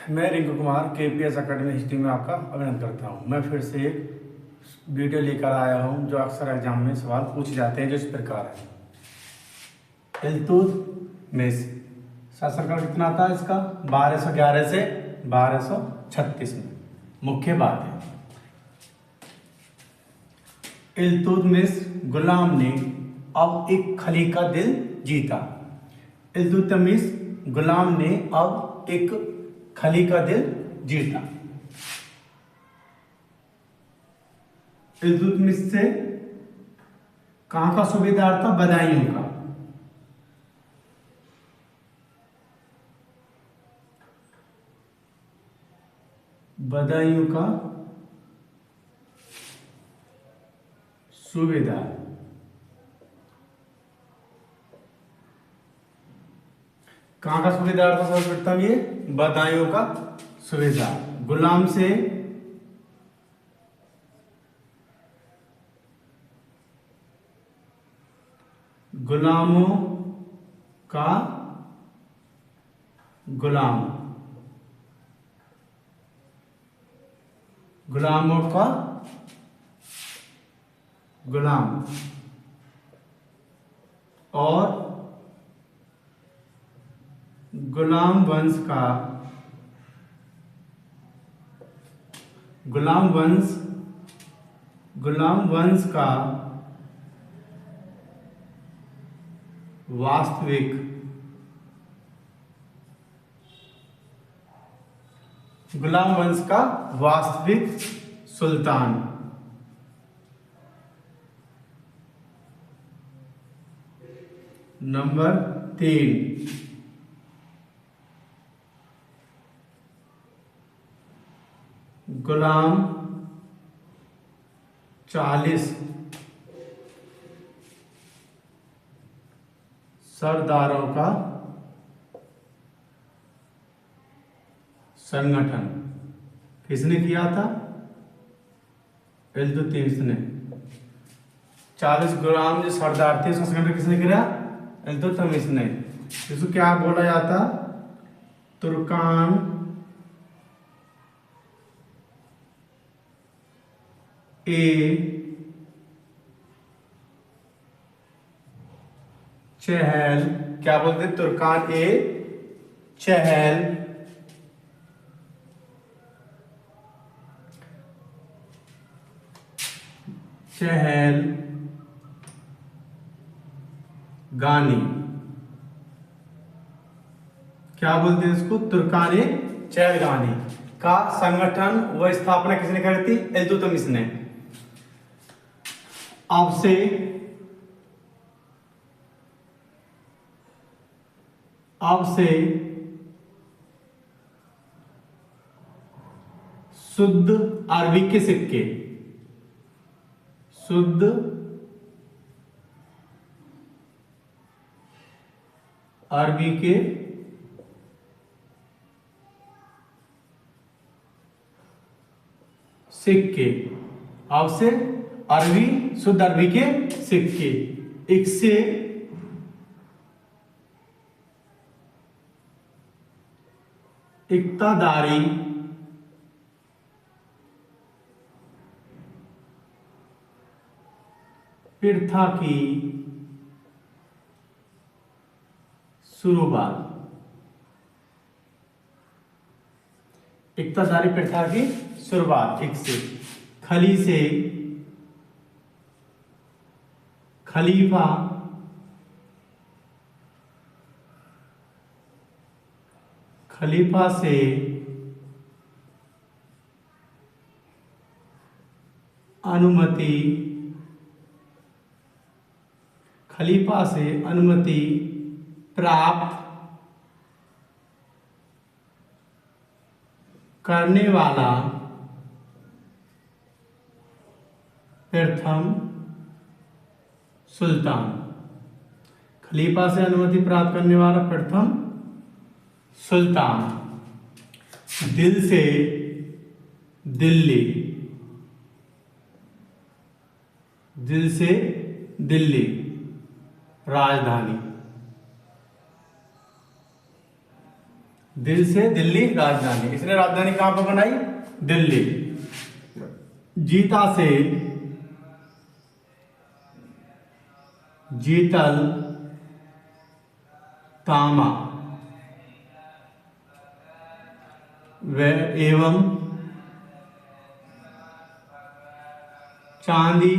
मैं Rinku Kumar KPS academy history में आपका अभिनंदन करता हूं। मैं फिर से एक वीडियो लेकर आया हूं जो अक्सर एग्जाम में सवाल पूछे जाते हैं, जो इस प्रकार है। इल्तुतमिश शासनकाल कितना था इसका? 1211 से 1236 में। मुख्य बात है, इल्तुतमिश गुलाम ने अब एक खली का दिल जीता। इल्तुतमिश गुलाम ने अब एक खली का दिल जीता। इल्तुतमिश से कहां का सूबेदार था? बदायूं का। बदायूं का सूबेदार। कहां का सूबेदार था सर्वप्रथम? ये बदायूं का सूबेदार। गुलाम से गुलामों का गुलाम, गुलामों का गुलाम और गुलाम वंश का गुलाम वंश का वास्तविक गुलाम वंश का वास्तविक सुल्तान। नंबर 3, गुलाम 40 सरदारों का संगठन। किसने किया था? इल्तुतमिश ने। 40 गुलाम जो सरदार थे, उसका संगठन किसने किया? इल्तुतमिश ने। इसको क्या बोला जाता? तुर्कान ए चहल। क्या बोलते? तुर्कान ए चहल गानी। क्या बोलते हैं इसको? तुर्कान ए चहलगानी का संगठन व स्थापना किसने करी थी? इल्तुतमिश ने। अब से शुद्ध अरबी के सिक्के, शुद्ध अरबी के सिक्के, अब से शुद्ध अरबी के सिक्के इससे इक्तादारी प्रथा की शुरुआत। इक्तादारी प्रथा की शुरुआत इससे खली से खलीफा से अनुमति प्राप्त करने वाला प्रथम सुल्तान। खलीफा से अनुमति प्राप्त करने वाला प्रथम सुल्तान। दिल से दिल्ली, दिल से दिल्ली राजधानी। दिल से दिल्ली राजधानी, इसने राजधानी कहां पर बनाई? दिल्ली। जीता से जीतल तामा व एवं चांदी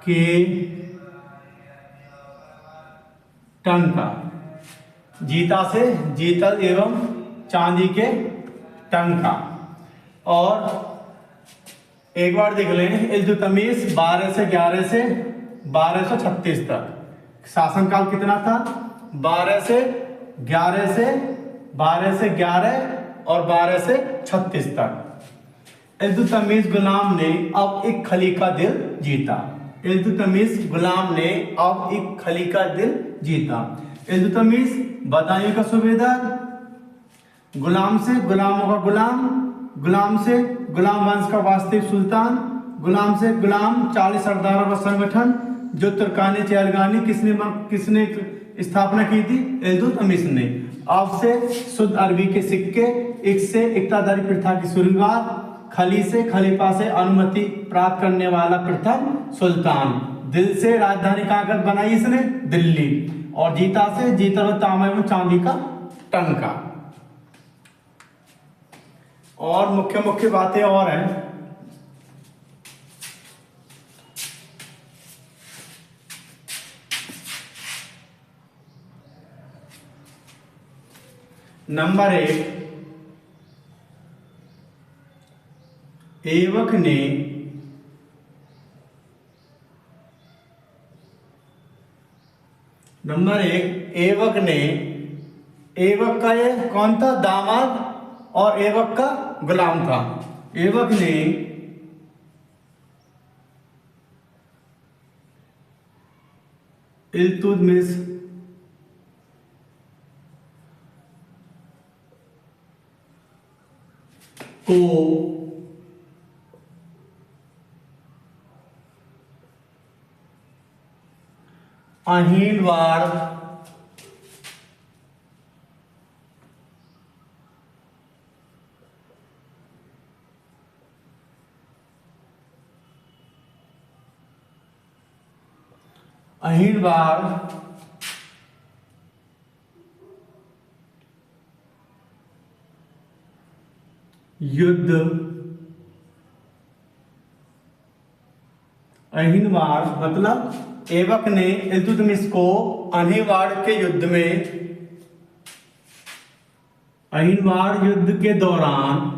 के टंका। जीता से जीतल एवं चांदी के टंका। और एक बार देख लें, इल्तुतमिश 12 से 1236 तक शासनकाल कितना था? 12 से 11 और 12 से 36 तक। इल्तुतमिश गुलाम ने अब एक खली का दिल जीता। इल्तुतमिश गुलाम ने अब एक खली का दिल जीता। इल्तुतमिश बदायूं का सूबेदार, गुलाम से गुलामों का गुलाम, गुलाम से गुलाम वंश का वास्तविक सुल्तान, गुलाम से गुलाम 40 सरदारों का संगठन जो तुर्कानी चहलगानी किसने स्थापना की थी? इल्तुतमिश ने। अब से शुद्ध अरबी के सिक्के, इससे इक्तादारी प्रथा की शुरुआत, खली से खलीफा से अनुमति प्राप्त करने वाला प्रथम सुल्तान। दिल से राजधानी कहां बनाई इसने? दिल्ली। और जीता से जीतल तांबा एवं चांदी का टंका। और मुख्य मुख्य बातें और हैं। नंबर 1, एवक ने एवक का ये कौन था? दामाद और एवक का गुलाम था। एवक ने इल्तुतमिश को अहीनवाड़ युद्ध, अहीनवाड़ मतलब एवक ने इल्तुतमिश को अहीनवाड़ के युद्ध में, अहीनवाड़ युद्ध के दौरान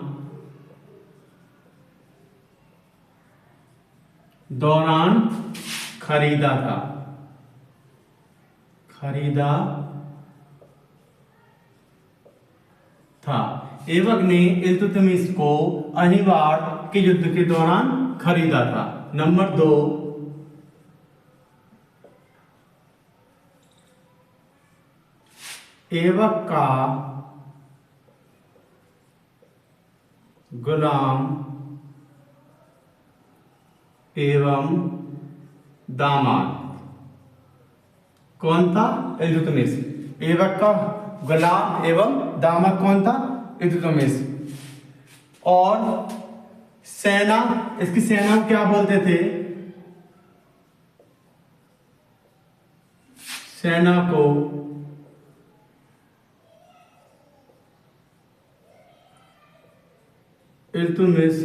खरीदा था। एवक ने इल्तुतमिश को अहीनवाड़ के युद्ध के दौरान खरीदा था। नंबर 2, एवक का गुलाम एवं दामाद कौन था? इल्तुतमिश। एवक का गुलाम एवं दामाद कौन था? इल्तुतमिश। और सेना, इसकी सेना को क्या बोलते थे? सेना को इल्तुतमिश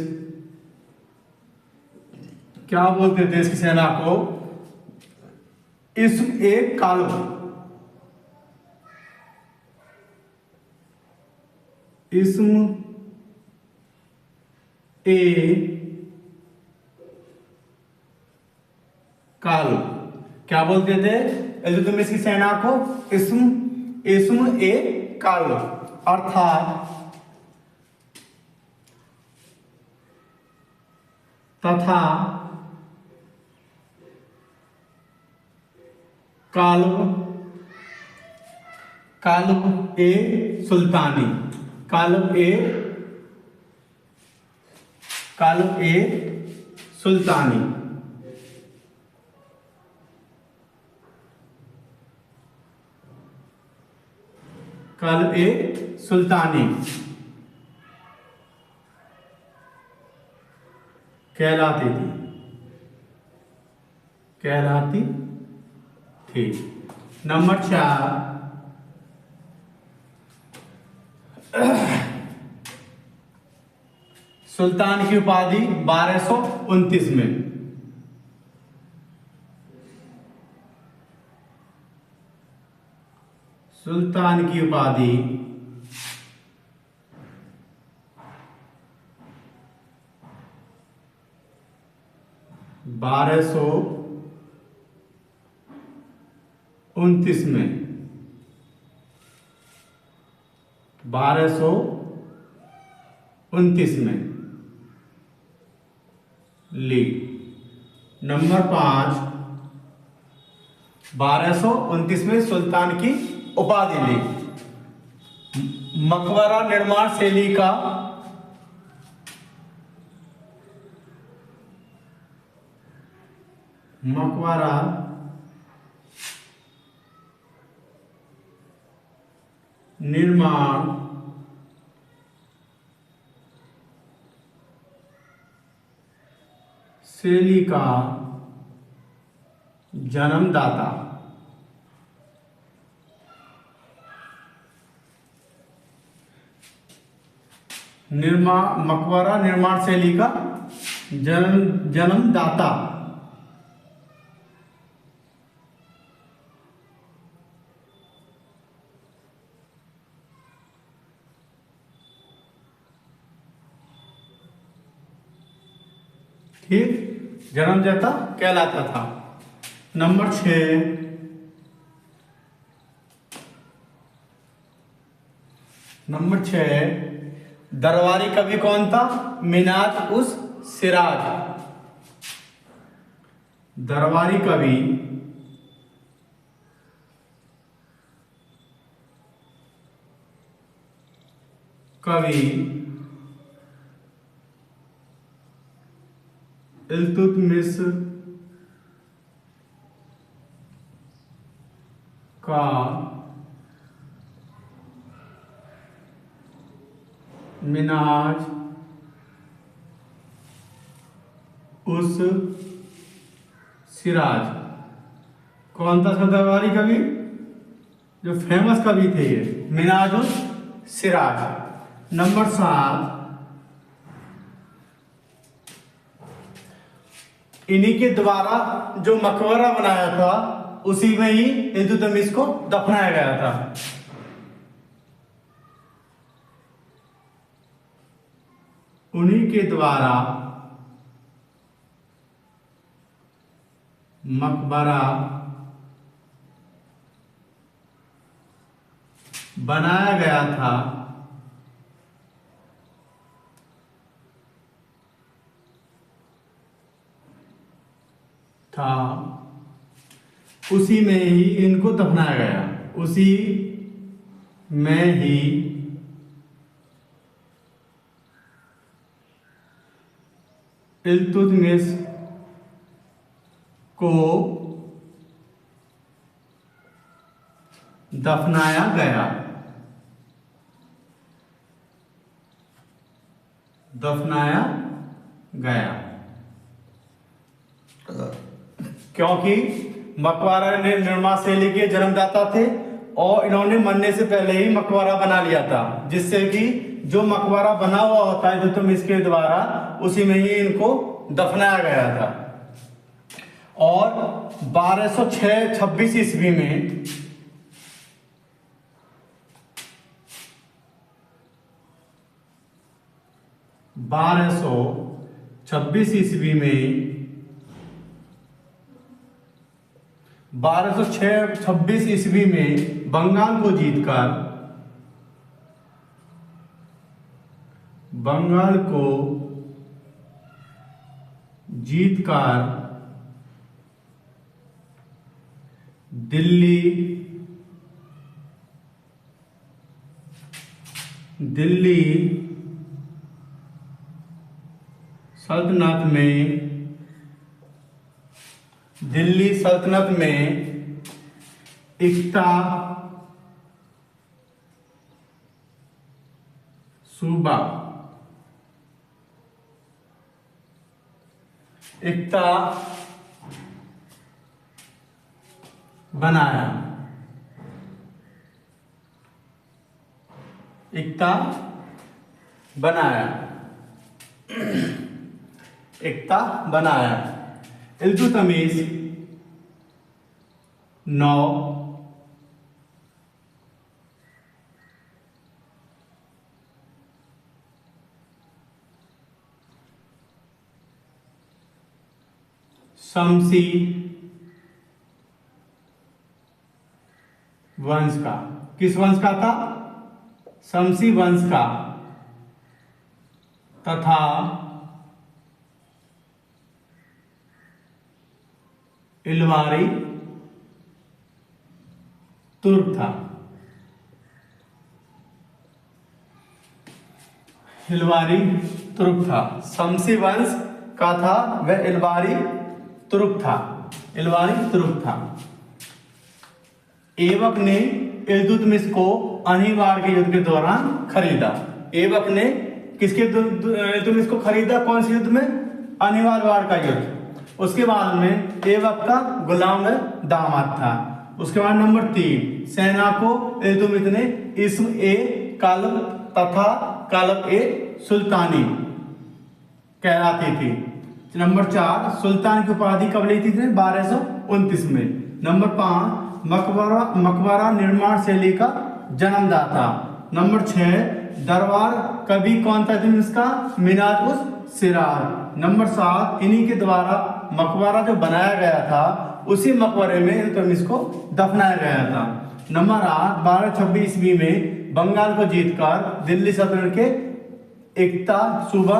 क्या बोलते थे? इसकी सेना को इस्म ए काल्ब, इस्म ए काल्ब क्या बोलते थे? इल्तुतमिश की सेना को इस्म ए काल्ब अर्थात तथा काल्ब ए सुल्तानी, काल्ब ए सुल्तानी। कल्ब ए सुल्तानी कहलाती थी। नंबर 4, सुल्तान की उपाधि 1229 में। सुल्तान की उपाधि 1229 में 1229 में ली। नंबर 5, 1229 में सुल्तान की उपाधि ली। मकबरा निर्माण शैली का मकबरा निर्माण शैली का जन्मदाता। मकबरा निर्माण शैली का जन्मदाता। ठीक, जन्मदाता कहलाता था। नंबर 6, दरबारी कवि कौन था? मिनाज उस सिराज। दरबारी कवि इल्तुतमिश का मिनाज उस सिराज। कौन था दरबारी कवि? जो फेमस कवि थे ये, मिनाज उस सिराज। नंबर 7, इन्हीं के द्वारा जो मकबरा बनाया था उसी में ही इल्तुतमिश को दफनाया गया था। उन्हीं के द्वारा मकबरा बनाया गया था उसी में ही इनको दफनाया गया। उसी में ही इल्तुतमिश को दफनाया गया। क्योंकि मकबरा निर्माण शैली के जन्मदाता थे और इन्होंने मरने से पहले ही मकबरा बना लिया था, जिससे कि जो मकबरा बना हुआ होता है इल्तुतमिश के द्वारा उसी में ही इनको दफनाया गया था। और 1226 ईस्वी में 1226 ईस्वी में 1226 ईस्वी में बंगाल को जीतकर दिल्ली सल्तनत में इक्ता सूबा, इक्ता बनाया, इक्ता बनाया, इक्ता बनाया। इल्तुतमिश 9 शमसी वंश का, किस वंश का था? शमसी वंश का, तथा इलवारी तुर्क था, इलवारी तुर्क था। शमसी वंश का था वह इलवारी तुर्क था, इलवारी तुर्क था। ऐबक ने इल्तुतमिश को अनिवार्य के युद्ध के दौरान खरीदा। ऐबक ने किसके इल्तुतमिश को खरीदा? कौन से युद्ध में? अनिवार्य का युद्ध। उसके बाद में ऐबक का गुलाम दामाद था। उसके बाद नंबर 3, सेना को इल्तुतमिश ने इस्म ए कालब तथा कालब ए सुल्तानी कहलाती थी। नंबर 4, सुल्तान की उपाधि कब ली थी? 1229 में। नंबर 5, मकबरा निर्माण शैली का जन्मदाता। नंबर 6, दरबार कवि कौन था इसका? मिनाज उस सिराज। नंबर 7, इन्हीं के द्वारा मकबरा जो बनाया गया था उसी मकबरे में इल्तुतमिश को दफनाया गया था। नंबर 8, 1226 ईस्वी में बंगाल को जीतकर दिल्ली सल्तनत के इक्ता सूबा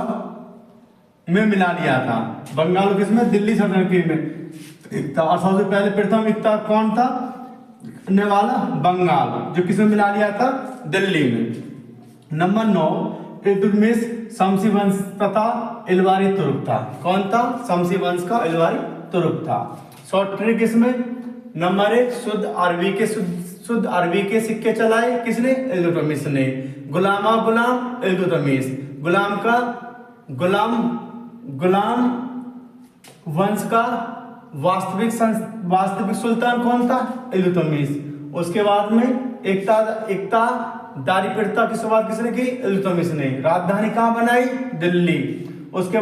में मिला लिया था। बंगाल को किसमें? दिल्ली सल्तनत के में इक्ता। और सबसे पहले प्रथम इक्ता कौन था? वाला बंगाल, जो किसमें मिला लिया था? दिल्ली में। नंबर 9, इल्तुतमिश शमसी वंश तथा इलवारी तुर्क था। कौन था? शमसी वंश का इलवारी तुर्क था। शॉर्ट ट्रिक इसमें नंबर 1, शुद्ध अरबी के सिक्के चलाए किसने? इल्तुतमिश ने। गुलाम इल्तुतमिश। गुलाम वंश का वास्तविक सुल्तान कौन था? इल्तुतमिश। उसके बाद में एकता दारी प्रथा की शुरुआत किसने की? इल्तुतमिश ने। राजधानी कहाँ बनाई? दिल्ली। उसके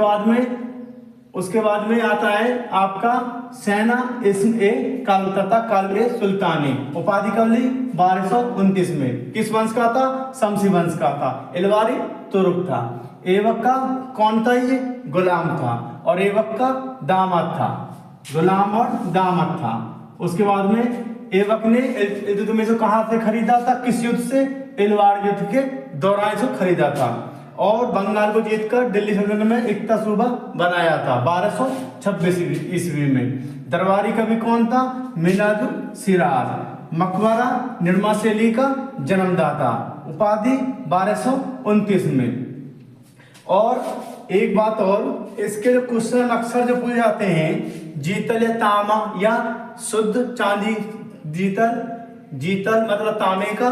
बाद में आता है आपका सेना इस्म ए काल तथा काल ए सुल्तानी। उपाधि कब ली? 1229 में। किस वंश का था? शमसी वंश का था, इलवारी तुर्क था। ऐबक का कौन था? ये गुलाम था, और ऐबक का दामाद था, गुलाम और दामाद था। उसके बाद में ऐबक ने इल्तुतमिश को कहां से खरीदा था? किस युद्ध से? इलवार युद्ध के दौरान से खरीदा था, और बंगाल को जीतकर दिल्ली सल्तनत में इक्ता सूबा बनाया था 1226 ईस्वी में। दरबारी कवि कौन था? मिनाज उस सिराज। मकबरा निर्माण शैली का जन्मदाता। उपाधि 1229 में। और एक बात और, इसके जो क्वेश्चन अक्सर जो पूछे जाते हैं, जीतल या तामा या शुद्ध चांदी, जीतल मतलब तांबे का,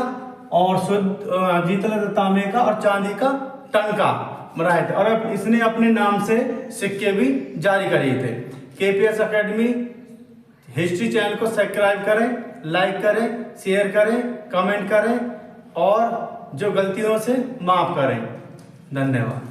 और शुद्ध जीतल तांबे का और चांदी का टंका राइट। और अब इसने अपने नाम से सिक्के भी जारी करे थे। केपीएस एकेडमी हिस्ट्री चैनल को सब्सक्राइब करें, लाइक करें, शेयर करें, कमेंट करें, और जो गलतियों से माफ करें। धन्यवाद।